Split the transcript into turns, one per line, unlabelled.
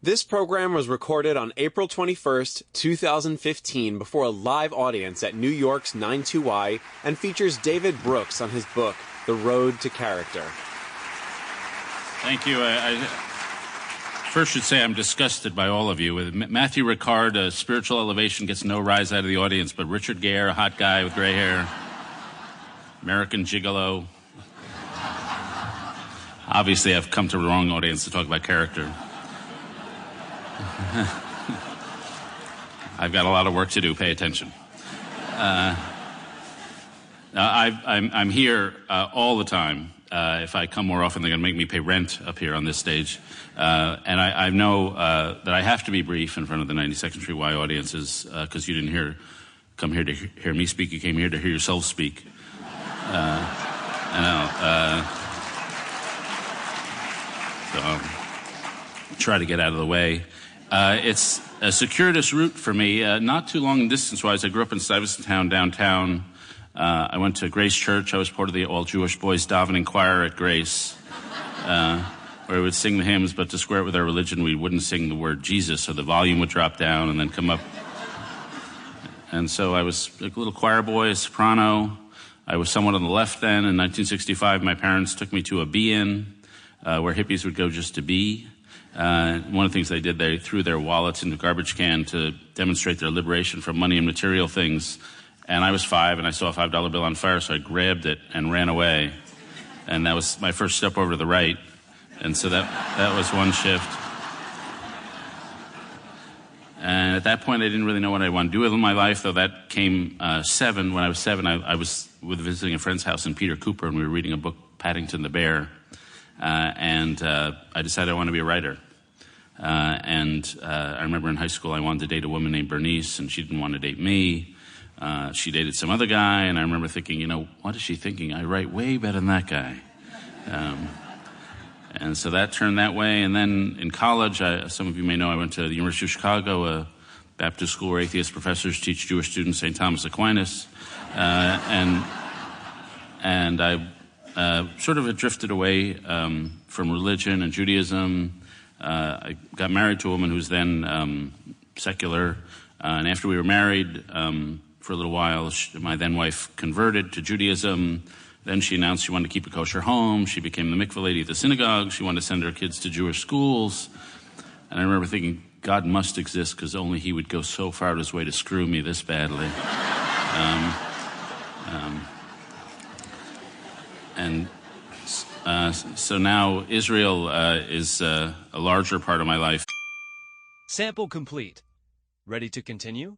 This program was recorded on April 21st, 2015 before a live audience at New York's 92Y and features David Brooks on his book, The Road to Character.
Thank you. I first should say I'm disgusted by all of you. With Matthew Ricard, spiritual elevation gets no rise out of the audience, but Richard Gere, a hot guy with gray hair, American gigolo. Obviously, I've come to the wrong audience to talk about character. I've got a lot of work to do. Pay attention. I'm here all the time. If I come more often, they're going to make me pay rent up here on this stage. And I know that I have to be brief in front of the 92nd Street Y audiences because you didn't come here to hear me speak. You came here to hear yourself speak. So I'll try to get out of the way. It's a circuitous route for me, not too long distance-wise. I grew up in Stuyvesant Town, downtown. I went to Grace Church. I was part of the all-Jewish boys davening choir at Grace, where we would sing the hymns, but to square it with our religion, we wouldn't sing the word Jesus, so the volume would drop down and then come up. And so I was a little choir boy, a soprano. I was somewhat on the left then. In 1965, my parents took me to a be-in, where hippies would go just to be. One of the things they did, they threw their wallets in the garbage can to demonstrate their liberation from money and material things. And I was 5, and I saw a $5 bill on fire, so I grabbed it and ran away. And that was my first step over to the right. And so that was one shift. And at that point, I didn't really know what I wanted to do with my life, though that came 7. When I was 7, I was visiting a friend's house in Peter Cooper, and we were reading a book, Paddington the Bear. And I decided I wanted to be a writer. I remember in high school I wanted to date a woman named Bernice, and she didn't want to date me. She dated some other guy, and I remember thinking, what is she thinking? I write way better than that guy. And so that turned that way. And then in college, some of you may know, I went to the University of Chicago, a Baptist school where atheist professors teach Jewish students St. Thomas Aquinas. And I sort of had drifted away from religion and Judaism. I got married to a woman who was then secular. And after we were married for a little while, my then wife converted to Judaism. Then she announced she wanted to keep a kosher home. She became the mikveh lady at the synagogue. She wanted to send her kids to Jewish schools. And I remember thinking, God must exist because only he would go so far out of his way to screw me this badly. So now Israel is a larger part of my life.
Sample complete. Ready to continue?